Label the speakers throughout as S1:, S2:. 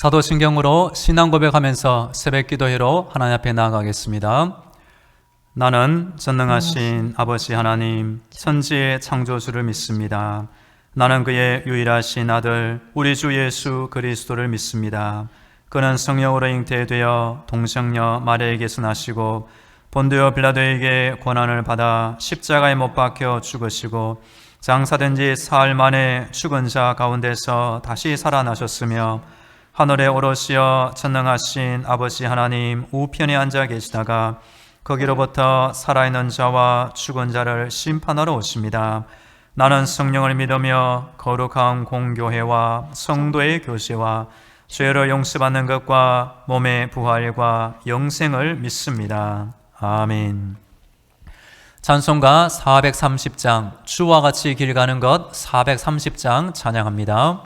S1: 사도신경으로 신앙 고백하면서 새벽 기도회로 하나님 앞에 나아가겠습니다. 나는 전능하신 아버지 하나님, 천지의 창조주를 믿습니다. 나는 그의 유일하신 아들 우리 주 예수 그리스도를 믿습니다. 그는 성령으로 잉태되어 동정녀 마리아에게서 나시고 본디오 빌라도에게 고난을 받아 십자가에 못 박혀 죽으시고 장사된 지 사흘 만에 죽은 자 가운데서 다시 살아나셨으며 하늘에 오르시어 전능하신 아버지 하나님 우편에 앉아 계시다가 거기로부터 살아있는 자와 죽은 자를 심판하러 오십니다. 나는 성령을 믿으며 거룩한 공교회와 성도의 교제와 죄를 용서받는 것과 몸의 부활과 영생을 믿습니다. 아멘. 찬송가 430장 주와 같이 길 가는 것 430장 찬양합니다.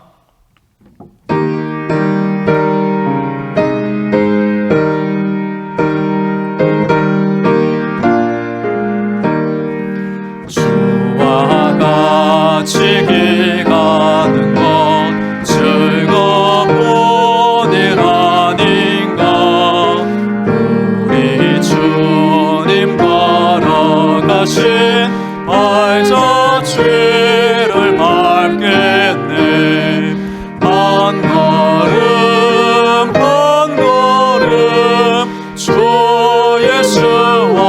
S1: 주와 같이 길 가는 것 즐거운 일 아닌가. 우리 주님 걸어가신 발자취를 밟겠네. 한 걸음 한 걸음 주 예수와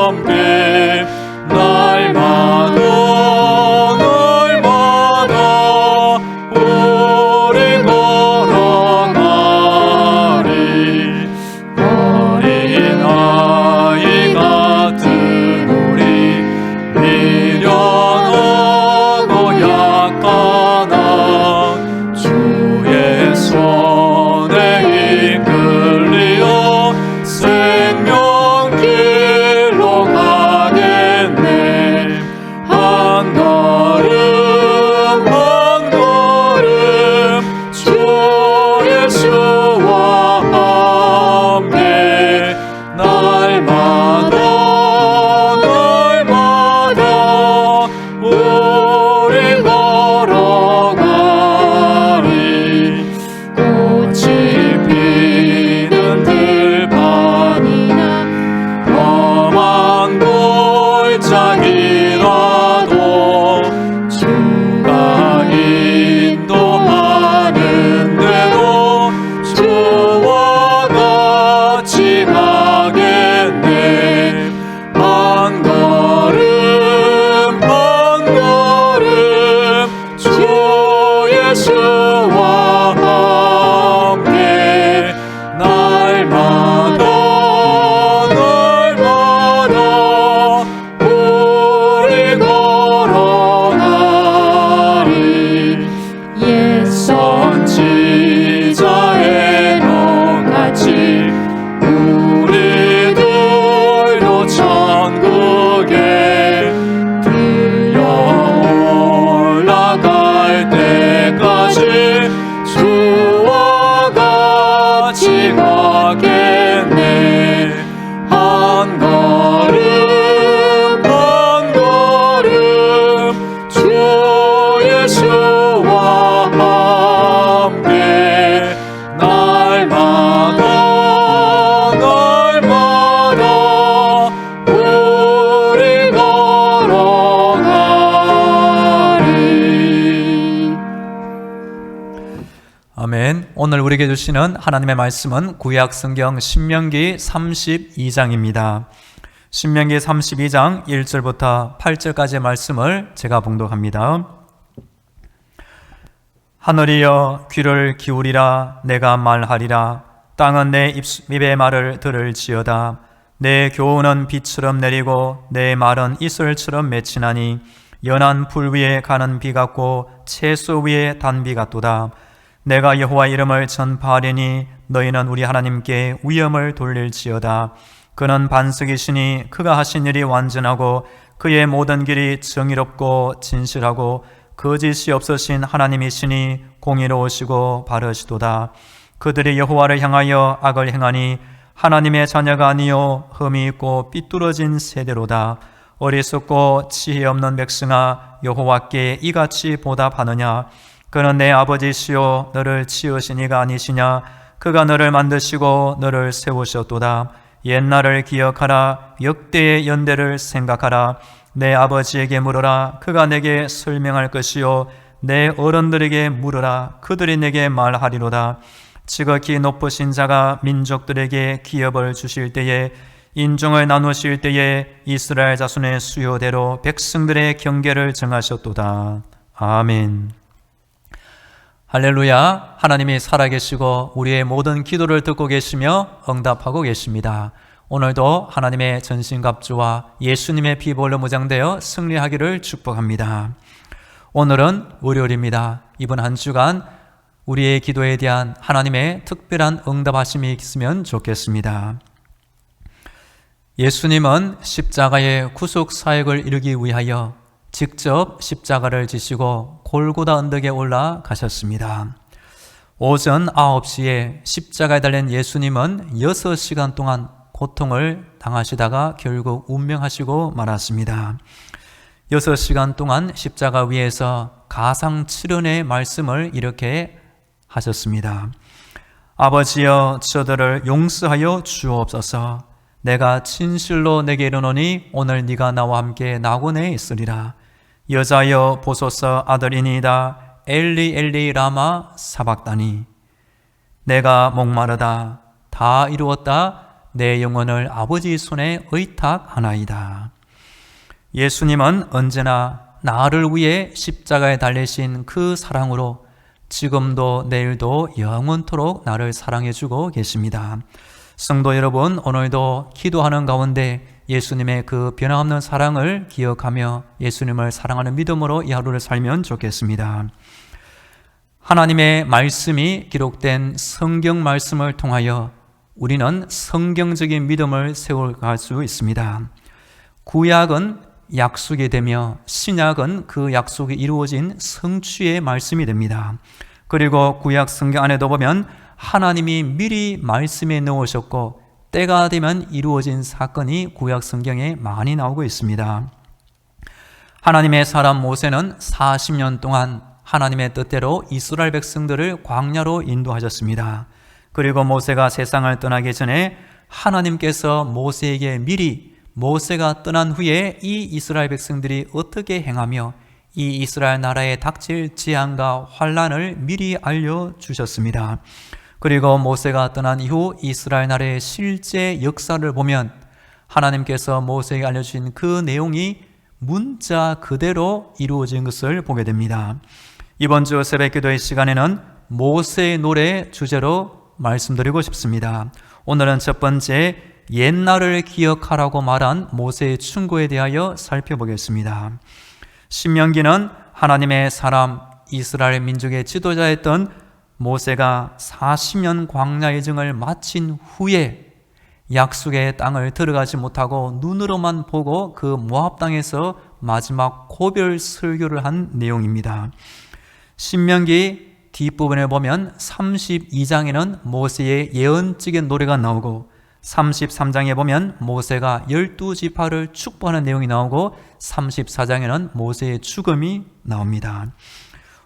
S1: 함께 날마다 우리 걸어가리. 어린아이 같은 우리 미련하고 약하나 주의 손에 이끌리어 생명길로 가겠네. 한 걸음 한 걸음 주 예수와 함께 날마다 우리 걸어가리. 꽃이 피는 들판이나 험한 골짜기라도 주가 인도하는 대로 주와 같이 가겠네. 한 걸음 한 걸음 주 예수와 함께 날마다 우리 걸어가리. 옛 선지자의 같이 우리들도 천국에 들려 올라갈 때까지 주와 같이 가겠네. 한 걸음 한 걸음 주 예수와 함께 날마다 우리 걸어가리. 아멘. 오늘 우리에게 주시는 하나님의 말씀은 구약 성경 신명기 32장입니다. 신명기 32장 1절부터 8절까지의 말씀을 제가 봉독합니다. 하늘이여 귀를 기울이라. 내가 말하리라. 땅은 내 입의 말을 들을지어다. 내 교훈은 비처럼 내리고 내 말은 이슬처럼 맺히나니 연한 불 위에 가는 비 같고 채소 위에 단비 같도다. 내가 여호와 이름을 전파하리니 너희는 우리 하나님께 위엄을 돌릴지어다. 그는 반석이시니 그가 하신 일이 완전하고 그의 모든 길이 정의롭고 진실하고 거짓이 없으신 하나님이시니 공의로우시고 바르시도다. 그들이 여호와를 향하여 악을 행하니 하나님의 자녀가 아니요 흠이 있고 삐뚤어진 세대로다. 어리석고 지혜 없는 백성아, 여호와께 이같이 보답하느냐? 그는 내 아버지시요 너를 지으신 이가 아니시냐? 그가 너를 만드시고 너를 세우셨도다. 옛날을 기억하라. 역대의 연대를 생각하라. 내 아버지에게 물으라. 그가 내게 설명할 것이요 내 어른들에게 물으라. 그들이 내게 말하리로다. 지극히 높으신 자가 민족들에게 기업을 주실 때에, 인종을 나누실 때에 이스라엘 자손의 수요대로 백성들의 경계를 정하셨도다. 아멘. 할렐루야. 하나님이 살아계시고 우리의 모든 기도를 듣고 계시며 응답하고 계십니다. 오늘도 하나님의 전신갑주와 예수님의 피볼로 무장되어 승리하기를 축복합니다. 오늘은 월요일입니다. 이번 한 주간 우리의 기도에 대한 하나님의 특별한 응답하심이 있으면 좋겠습니다. 예수님은 십자가의 구속 사역을 이루기 위하여 직접 십자가를 지시고 골고다 언덕에 올라가셨습니다. 오전 9시에 십자가에 달린 예수님은 6시간 동안 고통을 당하시다가 결국 운명하시고 말았습니다. 6시간 동안 십자가 위에서 가상 7연의 말씀을 이렇게 하셨습니다. 아버지여 저들을 용서하여 주옵소서. 내가 진실로 내게 이르노니 오늘 네가 나와 함께 낙원에 있으리라. 여자여 보소서 아들이니이다. 엘리 엘리 라마 사박다니. 내가 목마르다. 다 이루었다. 내 영혼을 아버지 손에 의탁하나이다. 예수님은 언제나 나를 위해 십자가에 달리신 그 사랑으로 지금도 내일도 영원토록 나를 사랑해주고 계십니다. 성도 여러분, 오늘도 기도하는 가운데 예수님의 그 변함없는 사랑을 기억하며 예수님을 사랑하는 믿음으로 이 하루를 살면 좋겠습니다. 하나님의 말씀이 기록된 성경 말씀을 통하여 우리는 성경적인 믿음을 세워갈 수 있습니다. 구약은 약속이 되며 신약은 그 약속이 이루어진 성취의 말씀이 됩니다. 그리고 구약 성경 안에도 보면 하나님이 미리 말씀에 넣으셨고 때가 되면 이루어진 사건이 구약 성경에 많이 나오고 있습니다. 하나님의 사람 모세는 40년 동안 하나님의 뜻대로 이스라엘 백성들을 광야로 인도하셨습니다. 그리고 모세가 세상을 떠나기 전에 하나님께서 모세에게 미리 모세가 떠난 후에 이 이스라엘 백성들이 어떻게 행하며 이 이스라엘 나라에 닥칠 재앙과 환란을 미리 알려주셨습니다. 그리고 모세가 떠난 이후 이스라엘 나라의 실제 역사를 보면 하나님께서 모세에게 알려주신 그 내용이 문자 그대로 이루어진 것을 보게 됩니다. 이번 주 새벽기도의 시간에는 모세의 노래 주제로 말씀드리고 싶습니다. 오늘은 첫 번째 옛날을 기억하라고 말한 모세의 충고에 대하여 살펴보겠습니다. 신명기는 하나님의 사람 이스라엘 민족의 지도자였던 모세가 40년 광야의 정을 마친 후에 약속의 땅을 들어가지 못하고 눈으로만 보고 그 모압 땅에서 마지막 고별 설교를 한 내용입니다. 신명기 뒷부분에 보면 32장에는 모세의 예언적인 노래가 나오고 33장에 보면 모세가 12지파를 축복하는 내용이 나오고 34장에는 모세의 죽음이 나옵니다.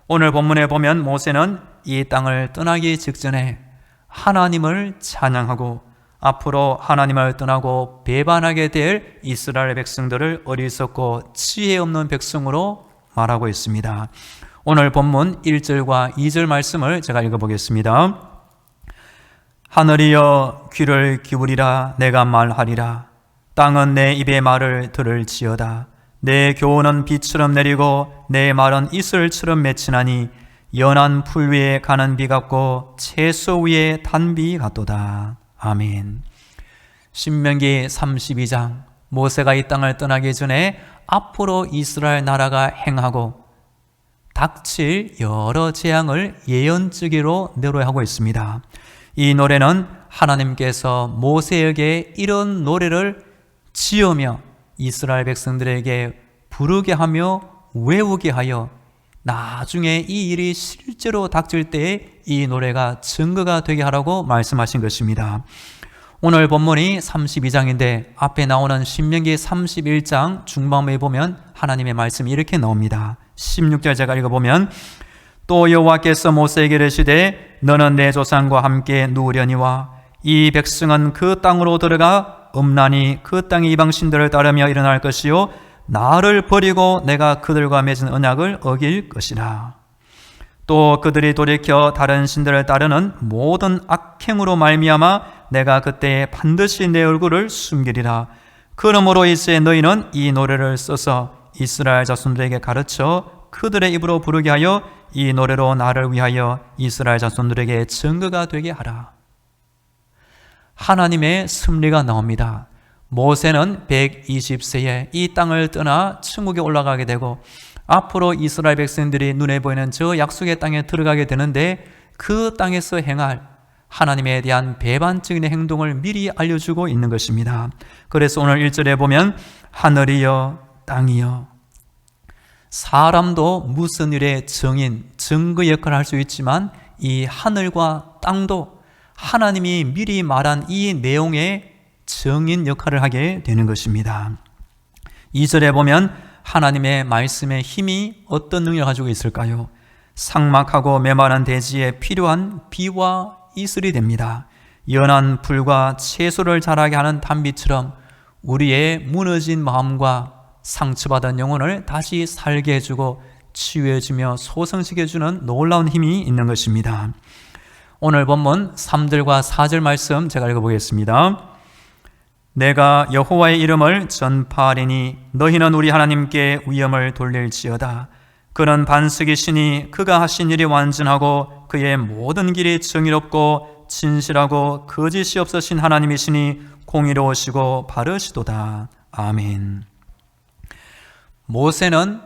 S1: 오늘 본문에 보면 모세는 이 땅을 떠나기 직전에 하나님을 찬양하고 앞으로 하나님을 떠나고 배반하게 될 이스라엘 백성들을 어리석고 지혜 없는 백성으로 말하고 있습니다. 오늘 본문 1절과 2절 말씀을 제가 읽어보겠습니다. 하늘이여 귀를 기울이라 내가 말하리라. 땅은 내 입의 말을 들을지어다. 내 교훈은 비처럼 내리고 내 말은 이슬처럼 맺히나니 연한 풀 위에 가는 비 같고 채소 위에 단비 같도다. 아멘. 신명기 32장 모세가 이 땅을 떠나기 전에 앞으로 이스라엘 나라가 행하고 닥칠 여러 재앙을 예언적으로 내로하고 있습니다. 이 노래는 하나님께서 모세에게 이런 노래를 지으며 이스라엘 백성들에게 부르게 하며 외우게 하여 나중에 이 일이 실제로 닥칠 때에 이 노래가 증거가 되게 하라고 말씀하신 것입니다. 오늘 본문이 32장인데 앞에 나오는 신명기 31장 중반부에 보면 하나님의 말씀이 이렇게 나옵니다. 16절 제가 읽어보면 또 여호와께서 모세에게 이르시되 너는 내 조상과 함께 누우려니와 이 백성은 그 땅으로 들어가 음란히 그 땅의 이방신들을 따르며 일어날 것이요 나를 버리고 내가 그들과 맺은 언약을 어길 것이라. 또 그들이 돌이켜 다른 신들을 따르는 모든 악행으로 말미암아 내가 그때 반드시 내 얼굴을 숨기리라. 그러므로 이제 너희는 이 노래를 써서 이스라엘 자손들에게 가르쳐 그들의 입으로 부르게 하여 이 노래로 나를 위하여 이스라엘 자손들에게 증거가 되게 하라. 하나님의 섭리가 나옵니다. 모세는 120세에 이 땅을 떠나 천국에 올라가게 되고 앞으로 이스라엘 백성들이 눈에 보이는 저 약속의 땅에 들어가게 되는데 그 땅에서 행할 하나님에 대한 배반적인 행동을 미리 알려주고 있는 것입니다. 그래서 오늘 1절에 보면 하늘이여 땅이여. 사람도 무슨 일의 정인, 증거 역할을 할 수 있지만 이 하늘과 땅도 하나님이 미리 말한 이 내용의 정인 역할을 하게 되는 것입니다. 2절에 보면 하나님의 말씀의 힘이 어떤 능력을 가지고 있을까요? 삭막하고 메마른 대지에 필요한 비와 이슬이 됩니다. 연한 풀과 채소를 자라게 하는 단비처럼 우리의 무너진 마음과 상처받은 영혼을 다시 살게 해주고 치유해주며 소성시켜주는 놀라운 힘이 있는 것입니다. 오늘 본문 3절과 4절 말씀 제가 읽어보겠습니다. 내가 여호와의 이름을 전파하리니 너희는 우리 하나님께 위엄을 돌릴지어다. 그는 반석이시니 그가 하신 일이 완전하고 그의 모든 길이 정의롭고 진실하고 거짓이 없으신 하나님이시니 공의로우시고 바르시도다. 아멘. 모세는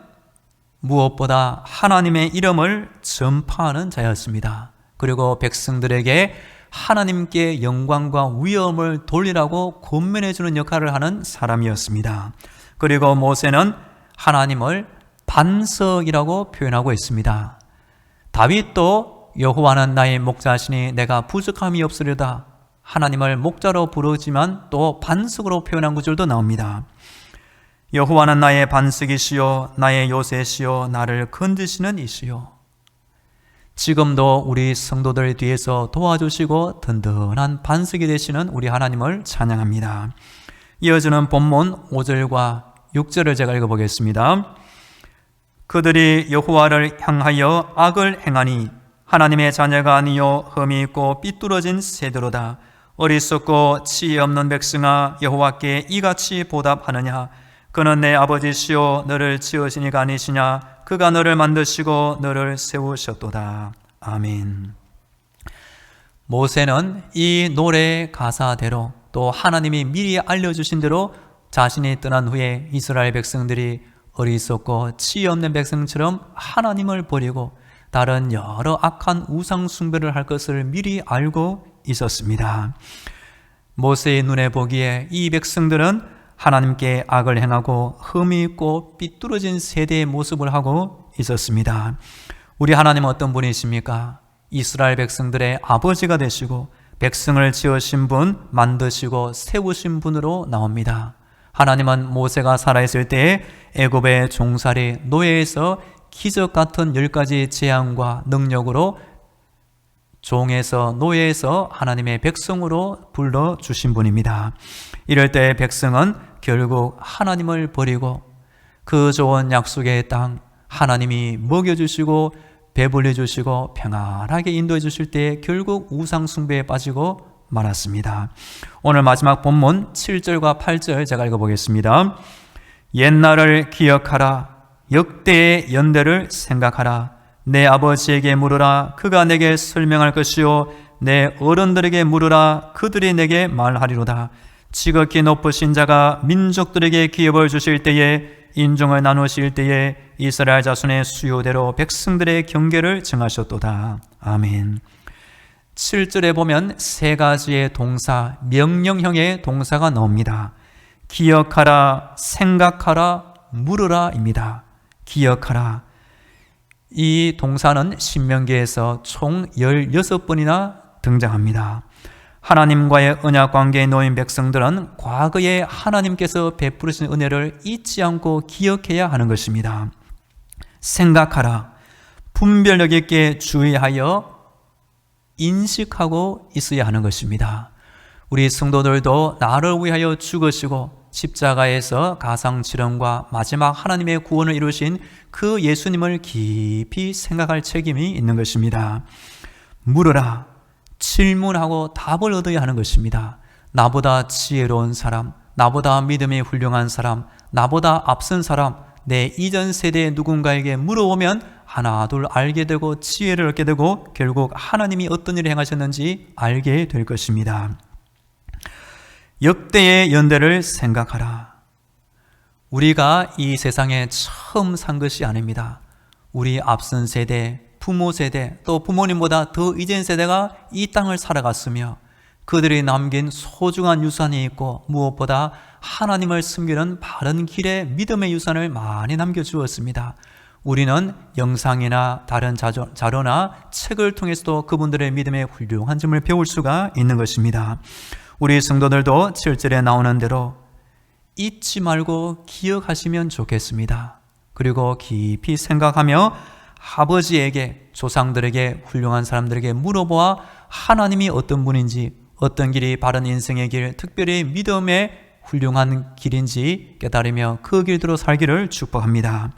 S1: 무엇보다 하나님의 이름을 전파하는 자였습니다. 그리고 백성들에게 하나님께 영광과 위엄을 돌리라고 권면해주는 역할을 하는 사람이었습니다. 그리고 모세는 하나님을 반석이라고 표현하고 있습니다. 다윗도 여호와는 나의 목자시니 내가 부족함이 없으리다. 하나님을 목자로 부르지만 또 반석으로 표현한 구절도 나옵니다. 여호와는 나의 반석이시요 나의 요새시요 나를 건지시는 이시요. 지금도 우리 성도들 뒤에서 도와주시고 든든한 반석이 되시는 우리 하나님을 찬양합니다. 이어지는 본문 5절과 6절을 제가 읽어보겠습니다. 그들이 여호와를 향하여 악을 행하니 하나님의 자녀가 아니요 흠이 있고 삐뚤어진 세대로다. 어리석고 지혜 없는 백성아 여호와께 이같이 보답하느냐. 그는 내 아버지시요 너를 지으신 이가 아니시냐. 그가 너를 만드시고 너를 세우셨도다. 아멘. 모세는 이 노래의 가사대로 또 하나님이 미리 알려주신 대로 자신이 떠난 후에 이스라엘 백성들이 어리석고 지혜 없는 백성처럼 하나님을 버리고 다른 여러 악한 우상 숭배를 할 것을 미리 알고 있었습니다. 모세의 눈에 보기에 이 백성들은 하나님께 악을 행하고 흠이 있고 삐뚤어진 세대의 모습을 하고 있었습니다. 우리 하나님은 어떤 분이십니까? 이스라엘 백성들의 아버지가 되시고 백성을 지으신 분, 만드시고 세우신 분으로 나옵니다. 하나님은 모세가 살아있을 때에 애굽의 종살이 노예에서 기적 같은 10가지 재앙과 능력으로 종에서 노예에서 하나님의 백성으로 불러주신 분입니다. 이럴 때 백성은 결국 하나님을 버리고 그 좋은 약속의 땅 하나님이 먹여주시고 배불려주시고 평안하게 인도해 주실 때 결국 우상 숭배에 빠지고 말았습니다. 오늘 마지막 본문 7절과 8절 제가 읽어보겠습니다. 옛날을 기억하라. 역대의 연대를 생각하라. 내 아버지에게 물으라. 그가 내게 설명할 것이요 내 어른들에게 물으라. 그들이 내게 말하리로다. 지극히 높으신 자가 민족들에게 기업을 주실 때에 인종을 나누실 때에 이스라엘 자손의 수요대로 백성들의 경계를 정하셨도다. 아멘. 7절에 보면 세 가지의 동사, 명령형의 동사가 나옵니다. 기억하라, 생각하라, 물으라입니다. 기억하라. 이 동사는 신명기에서 총 16번이나 등장합니다. 하나님과의 언약 관계에 놓인 백성들은 과거에 하나님께서 베푸신 은혜를 잊지 않고 기억해야 하는 것입니다. 생각하라. 분별력 있게 주의하여 인식하고 있어야 하는 것입니다. 우리 성도들도 나를 위하여 죽으시고 십자가에서 가상칠험과 마지막 하나님의 구원을 이루신 그 예수님을 깊이 생각할 책임이 있는 것입니다. 물어라, 질문하고 답을 얻어야 하는 것입니다. 나보다 지혜로운 사람, 나보다 믿음이 훌륭한 사람, 나보다 앞선 사람, 내 이전 세대의 누군가에게 물어보면 하나 둘 알게 되고 지혜를 얻게 되고 결국 하나님이 어떤 일을 행하셨는지 알게 될 것입니다. 역대의 연대를 생각하라. 우리가 이 세상에 처음 산 것이 아닙니다. 우리 앞선 세대, 부모 세대, 또 부모님보다 더 이전 세대가 이 땅을 살아갔으며 그들이 남긴 소중한 유산이 있고 무엇보다 하나님을 섬기는 바른 길의 믿음의 유산을 많이 남겨주었습니다. 우리는 영상이나 다른 자료나 책을 통해서도 그분들의 믿음의 훌륭한 점을 배울 수가 있는 것입니다. 우리 성도들도 7절에 나오는 대로 잊지 말고 기억하시면 좋겠습니다. 그리고 깊이 생각하며 아버지에게, 조상들에게, 훌륭한 사람들에게 물어보아 하나님이 어떤 분인지, 어떤 길이 바른 인생의 길, 특별히 믿음의 훌륭한 길인지 깨달으며 그 길대로 살기를 축복합니다.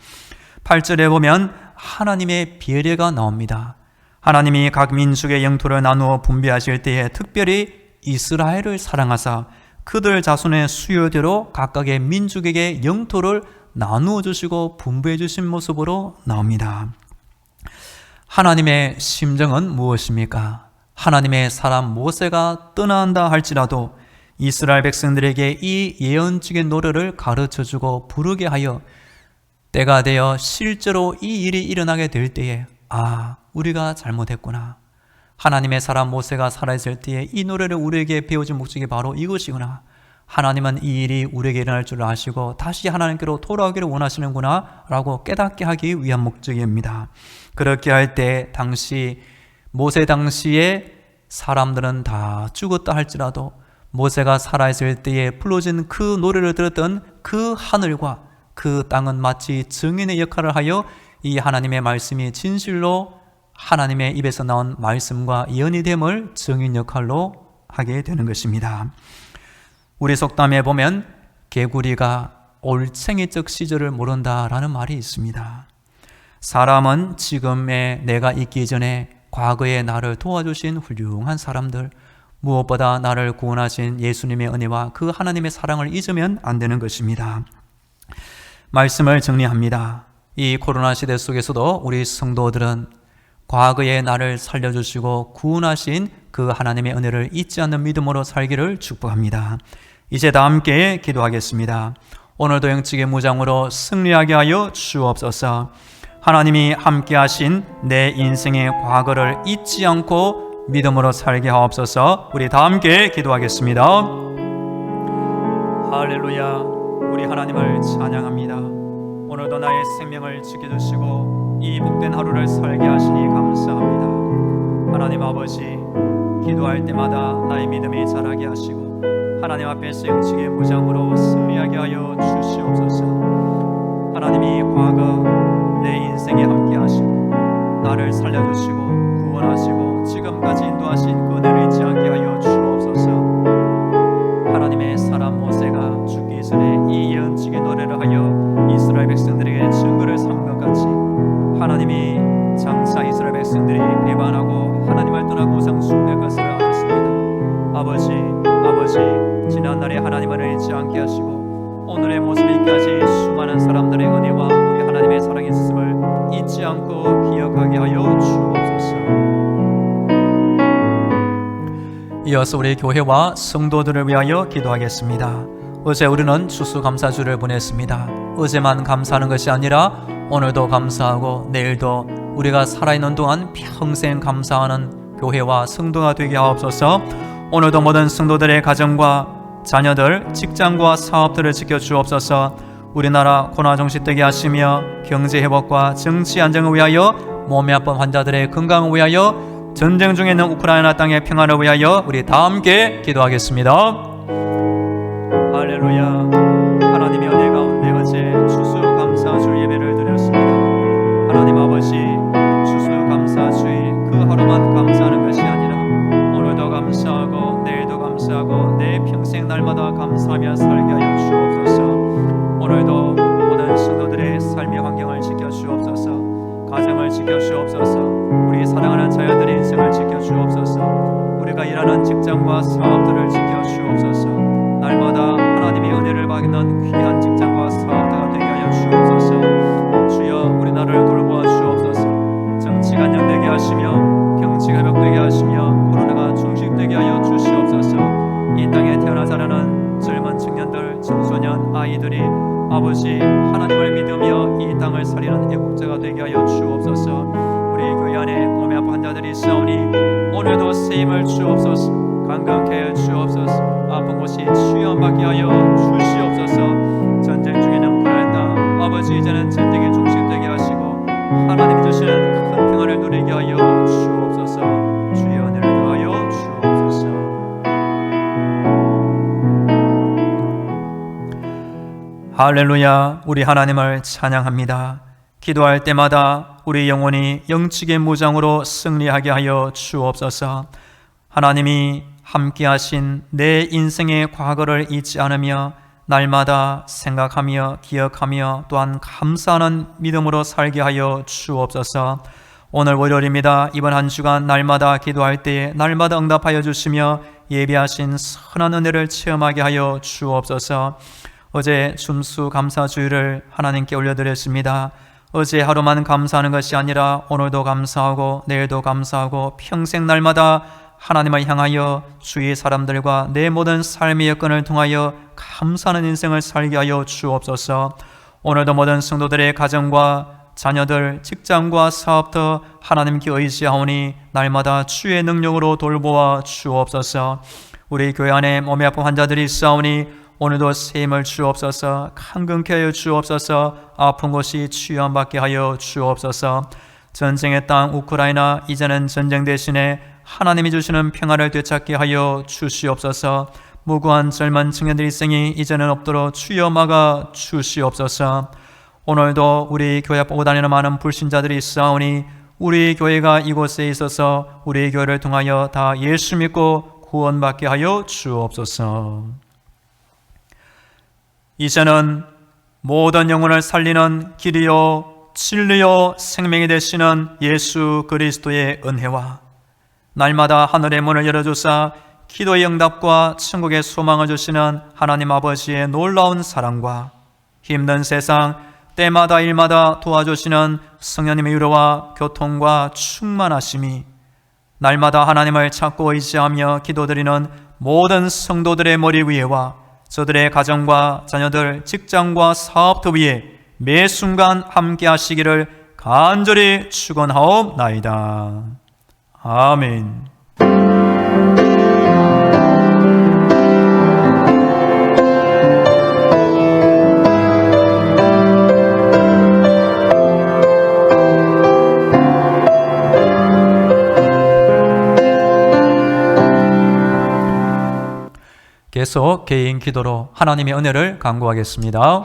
S1: 8절에 보면 하나님의 배려가 나옵니다. 하나님이 각 민족의 영토를 나누어 분배하실 때에 특별히 이스라엘을 사랑하사 그들 자손의 수요대로 각각의 민족에게 영토를 나누어 주시고 분배해 주신 모습으로 나옵니다. 하나님의 심정은 무엇입니까? 하나님의 사람 모세가 떠난다 할지라도 이스라엘 백성들에게 이 예언적인 노래를 가르쳐주고 부르게 하여 때가 되어 실제로 이 일이 일어나게 될 때에 우리가 잘못했구나. 하나님의 사람 모세가 살아있을 때에 이 노래를 우리에게 배워준 목적이 바로 이것이구나. 하나님은 이 일이 우리에게 일어날 줄 아시고 다시 하나님께로 돌아오기를 원하시는구나 라고 깨닫게 하기 위한 목적입니다. 그렇게 할 때 모세 당시에 사람들은 다 죽었다 할지라도 모세가 살아있을 때에 불러진 그 노래를 들었던 그 하늘과 그 땅은 마치 증인의 역할을 하여 이 하나님의 말씀이 진실로 하나님의 입에서 나온 말씀과 예언이 됨을 증인 역할로 하게 되는 것입니다. 우리 속담에 보면 개구리가 올챙이적 시절을 모른다라는 말이 있습니다. 사람은 지금의 내가 있기 전에 과거에 나를 도와주신 훌륭한 사람들, 무엇보다 나를 구원하신 예수님의 은혜와 그 하나님의 사랑을 잊으면 안 되는 것입니다. 말씀을 정리합니다. 이 코로나 시대 속에서도 우리 성도들은 과거에 나를 살려주시고 구원하신 그 하나님의 은혜를 잊지 않는 믿음으로 살기를 축복합니다. 이제 다 함께 기도하겠습니다. 오늘도 영적의 무장으로 승리하게 하여 주옵소서. 하나님이 함께 하신 내 인생의 과거를 잊지 않고 믿음으로 살게 하옵소서. 우리 다 함께 기도하겠습니다. 할렐루야. 우리 하나님을 찬양합니다. 오늘도 나의 생명을 지켜주시고 이 복된 하루를 살게 하시니 감사합니다. 하나님 아버지, 기도할 때마다 나의 믿음이 자라게 하시고 하나님 앞에서 영적의 무장으로 승리하게 하여 주시옵소서. 하나님이 과거 내 인생에 함께 하시고 나를 살려주시고 구원하시고 지금까지 인도하신 그 은혜를 잊지 않게 하여 주옵소서. 하나님의 사람 모세가 죽기 전에 이 예언적인 노래를 하여 이스라엘 백성들에게 증거를 삼은 것 같이 하나님이 장차 이스라엘 백성들이 배반하고 하나님을 떠나고 우상 숭배할 것을 알았습니다. 아버지 지난날에 하나님을 잊지 않게 하시고 오늘의 모습을 있게 하신 수많은 사람들의 은혜와 우리 하나님의 사랑이 있음을 잊지 않고 기억하게 하여 주옵소서. 이어서 우리 교회와 성도들을 위하여 기도하겠습니다. 어제 우리는 추수감사주를 보냈습니다. 어제만 감사하는 것이 아니라 오늘도 감사하고 내일도 우리가 살아있는 동안 평생 감사하는 교회와 성도가 되게 하옵소서. 오늘도 모든 성도들의 가정과 자녀들, 직장과 사업들을 지켜주옵소서. 우리나라 코로나 종식되게 하시며 경제 회복과 정치 안정을 위하여, 몸이 아픈 환자들의 건강을 위하여, 전쟁 중에 있는 우크라이나 땅의 평화를 위하여 우리 다 함께 기도하겠습니다. 할렐루야. 하나님의 은혜 가운데 어제 추수감사주 예배를 드렸습니다. 하나님 아버지, 일하는 직장과 사업들을 지켜 주옵소서. 날마다 하나님의 은혜를 받는 귀한 직장과 사업들가 되게 하여 주옵소서. 주여 우리나라를 돌보아 주옵소서. 정치가 안정되게 하시며 경치가 회복되게 하시며 코로나가 종식되게 하여 주시옵소서. 이 땅에 태어나 자라는 젊은 청년들, 청소년, 아이들이 아버지 하나님을 믿으며 이 땅을 살리는 애국자가 되게 하여 주옵소서. 우리 교회 안에 몸에 아픈 환자들이 있사오니 오늘도 쓰임을 주옵소서. 건강케 하여 주옵소서. 아픈 곳이 치유받게 하여 주시옵소서. 전쟁 중에는 불안한 땅 아버지 이제는 전쟁이 종식되게 하시고 하나님이 주시는 큰 평안을 누리게 하여 주옵소서. 주의 은혜를 더하여 주옵소서. 할렐루야. 우리 하나님을 찬양합니다. 기도할 때마다 우리 영혼이 영적의 무장으로 승리하게 하여 주옵소서. 하나님이 함께하신 내 인생의 과거를 잊지 않으며 날마다 생각하며 기억하며 또한 감사하는 믿음으로 살게 하여 주옵소서. 오늘 월요일입니다. 이번 한 주간 날마다 기도할 때에 날마다 응답하여 주시며 예비하신 선한 은혜를 체험하게 하여 주옵소서. 어제 춤수 감사주일을 하나님께 올려드렸습니다. 어제 하루만 감사하는 것이 아니라 오늘도 감사하고 내일도 감사하고 평생 날마다 하나님을 향하여 주위 사람들과 내 모든 삶의 여건을 통하여 감사하는 인생을 살게 하여 주옵소서. 오늘도 모든 성도들의 가정과 자녀들, 직장과 사업도 하나님께 의지하오니 날마다 주의 능력으로 돌보아 주옵소서. 우리 교회 안에 몸에 아픈 환자들이 있사오니 오늘도 세임을 주옵소서. 강건케 하여 주옵소서. 아픈 곳이 치유받게 하여 주옵소서. 전쟁의 땅 우크라이나 이제는 전쟁 대신에 하나님이 주시는 평화를 되찾게 하여 주시옵소서. 무고한 젊은 청년들의 일생이 이제는 없도록 주여 막아 주시옵소서. 오늘도 우리 교회 앞 보고 다니는 많은 불신자들이 있사오니 우리 교회가 이곳에 있어서 우리 교회를 통하여 다 예수 믿고 구원받게 하여 주옵소서. 이제는 모든 영혼을 살리는 길이요 진리요 생명이 되시는 예수 그리스도의 은혜와 날마다 하늘의 문을 열어주사 기도의 응답과 천국의 소망을 주시는 하나님 아버지의 놀라운 사랑과 힘든 세상 때마다 일마다 도와주시는 성령님의 위로와 교통과 충만하심이 날마다 하나님을 찾고 의지하며 기도드리는 모든 성도들의 머리 위에와 저들의 가정과 자녀들, 직장과 사업터 위에 매 순간 함께 하시기를 간절히 축원하옵나이다. 아멘. 계속 개인 기도로 하나님의 은혜를 간구하겠습니다.